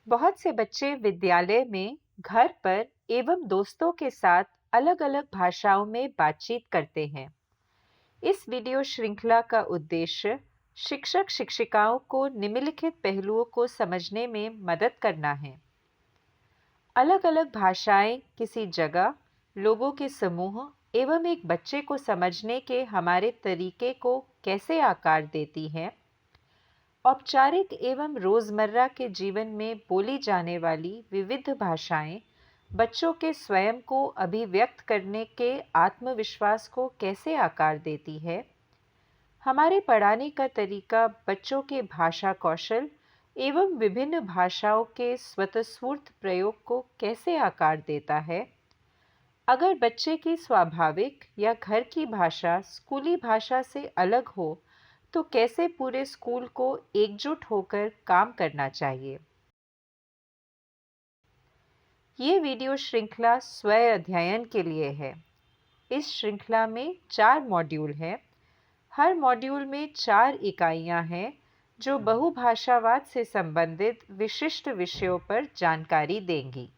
बहुत से बच्चे विद्यालय में, घर पर एवं दोस्तों के साथ अलग-अलग भाषाओं में बातचीत करते हैं। इस वीडियो श्रृंखला का उद्देश्य शिक्षक शिक्षिकाओं को निम्नलिखित पहलुओं को समझने में मदद करना है। अलग-अलग भाषाएं किसी जगह, लोगों के समूह एवं एक बच्चे को समझने के हमारे तरीके को कैसे आकार देती हैं। औपचारिक एवं रोजमर्रा के जीवन में बोली जाने वाली विविध भाषाएं बच्चों के स्वयं को अभिव्यक्त करने के आत्मविश्वास को कैसे आकार देती है। हमारे पढ़ाने का तरीका बच्चों के भाषा कौशल एवं विभिन्न भाषाओं के स्वतःस्फूर्त प्रयोग को कैसे आकार देता है। अगर बच्चे की स्वाभाविक या घर की भाषा स्कूली भाषा से अलग हो, तो कैसे पूरे स्कूल को एकजुट होकर काम करना चाहिए। ये वीडियो श्रृंखला स्व अध्ययन के लिए है। इस श्रृंखला में 4 मॉड्यूल हैं। हर मॉड्यूल में 4 इकाइयां हैं जो बहुभाषावाद से संबंधित विशिष्ट विषयों पर जानकारी देंगी।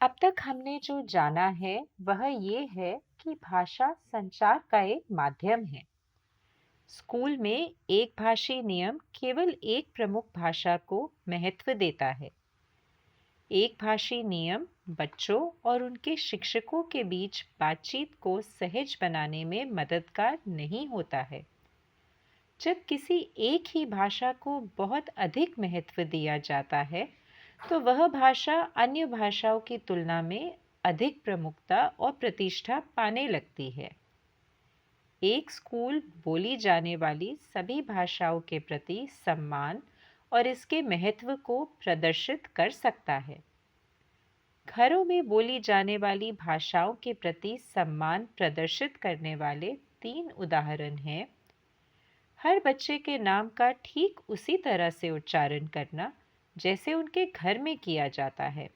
अब तक हमने जो जाना है वह ये है कि भाषा संचार का एक माध्यम है। स्कूल में एक भाषी नियम केवल एक प्रमुख भाषा को महत्व देता है। एक भाषी नियम बच्चों और उनके शिक्षकों के बीच बातचीत को सहज बनाने में मददगार नहीं होता है। जब किसी एक ही भाषा को बहुत अधिक महत्व दिया जाता है, तो वह भाषा अन्य भाषाओं की तुलना में अधिक प्रमुखता और प्रतिष्ठा पाने लगती है। एक स्कूल बोली जाने वाली सभी भाषाओं के प्रति सम्मान और इसके महत्व को प्रदर्शित कर सकता है। घरों में बोली जाने वाली भाषाओं के प्रति सम्मान प्रदर्शित करने वाले 3 उदाहरण हैं। हर बच्चे के नाम का ठीक उसी तरह से उच्चारण करना जैसे उनके घर में किया जाता है।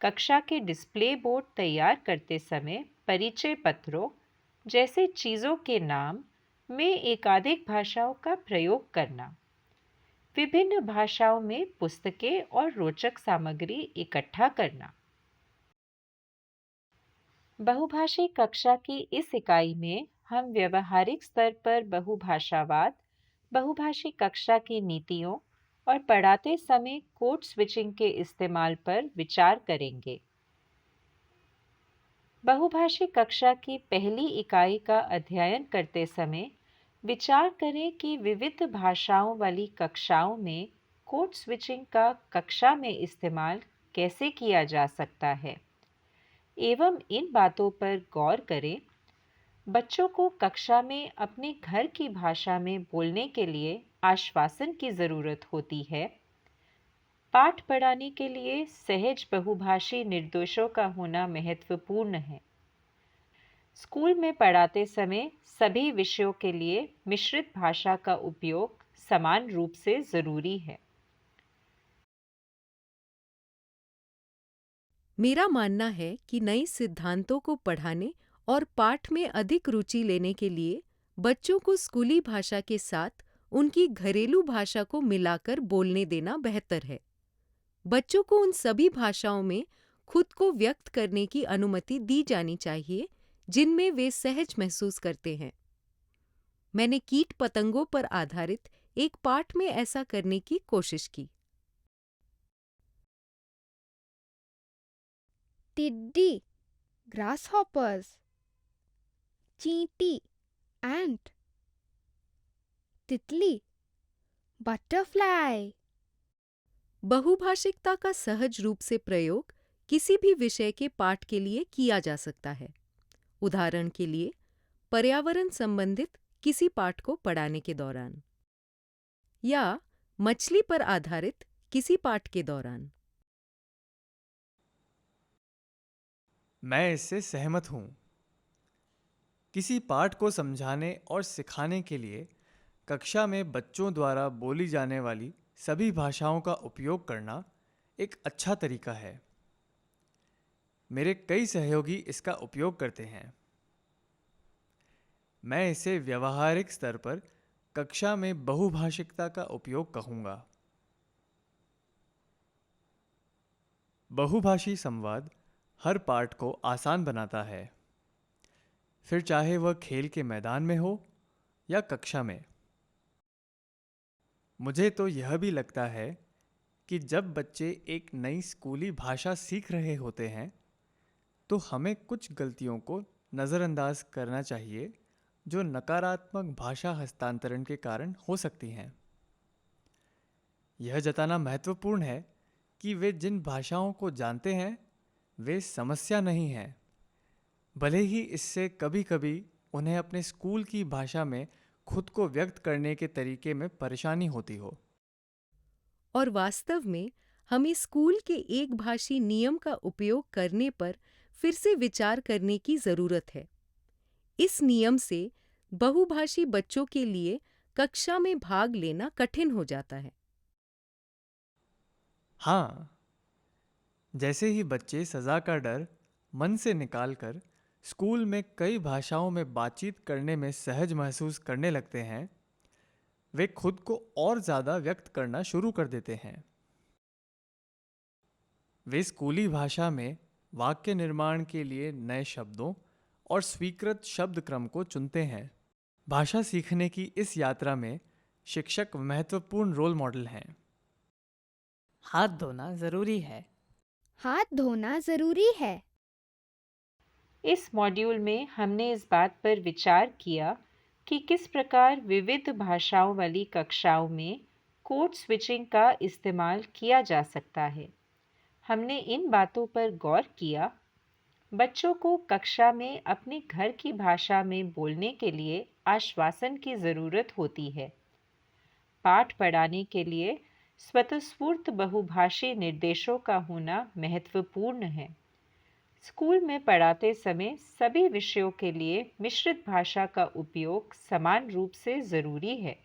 कक्षा के डिस्प्ले बोर्ड तैयार करते समय परिचय पत्रों जैसे चीज़ों के नाम में एकाधिक भाषाओं का प्रयोग करना। विभिन्न भाषाओं में पुस्तकें और रोचक सामग्री इकट्ठा करना। बहुभाषी कक्षा की इस इकाई में हम व्यवहारिक स्तर पर बहुभाषावाद, बहुभाषी कक्षा की नीतियों और पढ़ाते समय कोड स्विचिंग के इस्तेमाल पर विचार करेंगे। बहुभाषी कक्षा की पहली इकाई का अध्ययन करते समय विचार करें कि विविध भाषाओं वाली कक्षाओं में कोड स्विचिंग का कक्षा में इस्तेमाल कैसे किया जा सकता है एवं इन बातों पर गौर करें। बच्चों को कक्षा में अपने घर की भाषा में बोलने के लिए आश्वासन की ज़रूरत होती है। पाठ पढ़ाने के लिए सहज बहुभाषी निर्देशों का होना महत्वपूर्ण है। स्कूल में पढ़ाते समय सभी विषयों के लिए मिश्रित भाषा का उपयोग समान रूप से जरूरी है। मेरा मानना है कि नए सिद्धांतों को पढ़ाने और पाठ में अधिक रुचि लेने के लिए बच्चों को स्कूली भाषा के साथ उनकी घरेलू भाषा को मिलाकर बोलने देना बेहतर है। बच्चों को उन सभी भाषाओं में खुद को व्यक्त करने की अनुमति दी जानी चाहिए जिनमें वे सहज महसूस करते हैं। मैंने कीट पतंगों पर आधारित एक पाठ में ऐसा करने की कोशिश की। टिड्डी, grasshoppers, चींटी, ant, तितली, बटरफ्लाई। बहुभाषिकता का सहज रूप से प्रयोग किसी भी विषय के पाठ के लिए किया जा सकता है। उदाहरण के लिए, पर्यावरण संबंधित किसी पाठ को पढ़ाने के दौरान या मछली पर आधारित किसी पाठ के दौरान। मैं इससे सहमत हूँ। किसी पाठ को समझाने और सिखाने के लिए कक्षा में बच्चों द्वारा बोली जाने वाली सभी भाषाओं का उपयोग करना एक अच्छा तरीका है। मेरे कई सहयोगी इसका उपयोग करते हैं। मैं इसे व्यवहारिक स्तर पर कक्षा में बहुभाषिकता का उपयोग कहूँगा। बहुभाषी संवाद हर पाठ को आसान बनाता है, फिर चाहे वह खेल के मैदान में हो या कक्षा में। मुझे तो यह भी लगता है कि जब बच्चे एक नई स्कूली भाषा सीख रहे होते हैं तो हमें कुछ गलतियों को नज़रअंदाज करना चाहिए जो नकारात्मक भाषा हस्तांतरण के कारण हो सकती हैं। यह जताना महत्वपूर्ण है कि वे जिन भाषाओं को जानते हैं वे समस्या नहीं हैं, भले ही इससे कभी-कभी उन्हें अपने स्कूल की भाषा में खुद को व्यक्त करने के तरीके में परेशानी होती हो। और वास्तव में हमें स्कूल के एक भाषी नियम का उपयोग करने पर फिर से विचार करने की जरूरत है। इस नियम से बहुभाषी बच्चों के लिए कक्षा में भाग लेना कठिन हो जाता है। हाँ, जैसे ही बच्चे सज़ा का डर मन से निकालकर स्कूल में कई भाषाओं में बातचीत करने में सहज महसूस करने लगते हैं, वे खुद को और ज़्यादा व्यक्त करना शुरू कर देते हैं। वे स्कूली भाषा में वाक्य निर्माण के लिए नए शब्दों और स्वीकृत शब्द क्रम को चुनते हैं। भाषा सीखने की इस यात्रा में शिक्षक महत्वपूर्ण रोल मॉडल हैं। हाथ धोना जरूरी है। हाथ धोना जरूरी है। इस मॉड्यूल में हमने इस बात पर विचार किया कि किस प्रकार विविध भाषाओं वाली कक्षाओं में कोड स्विचिंग का इस्तेमाल किया जा सकता है। हमने इन बातों पर गौर किया। बच्चों को कक्षा में अपने घर की भाषा में बोलने के लिए आश्वासन की ज़रूरत होती है। पाठ पढ़ाने के लिए स्वतःस्फूर्त बहुभाषी निर्देशों का होना महत्वपूर्ण है। स्कूल में पढ़ाते समय सभी विषयों के लिए मिश्रित भाषा का उपयोग समान रूप से ज़रूरी है।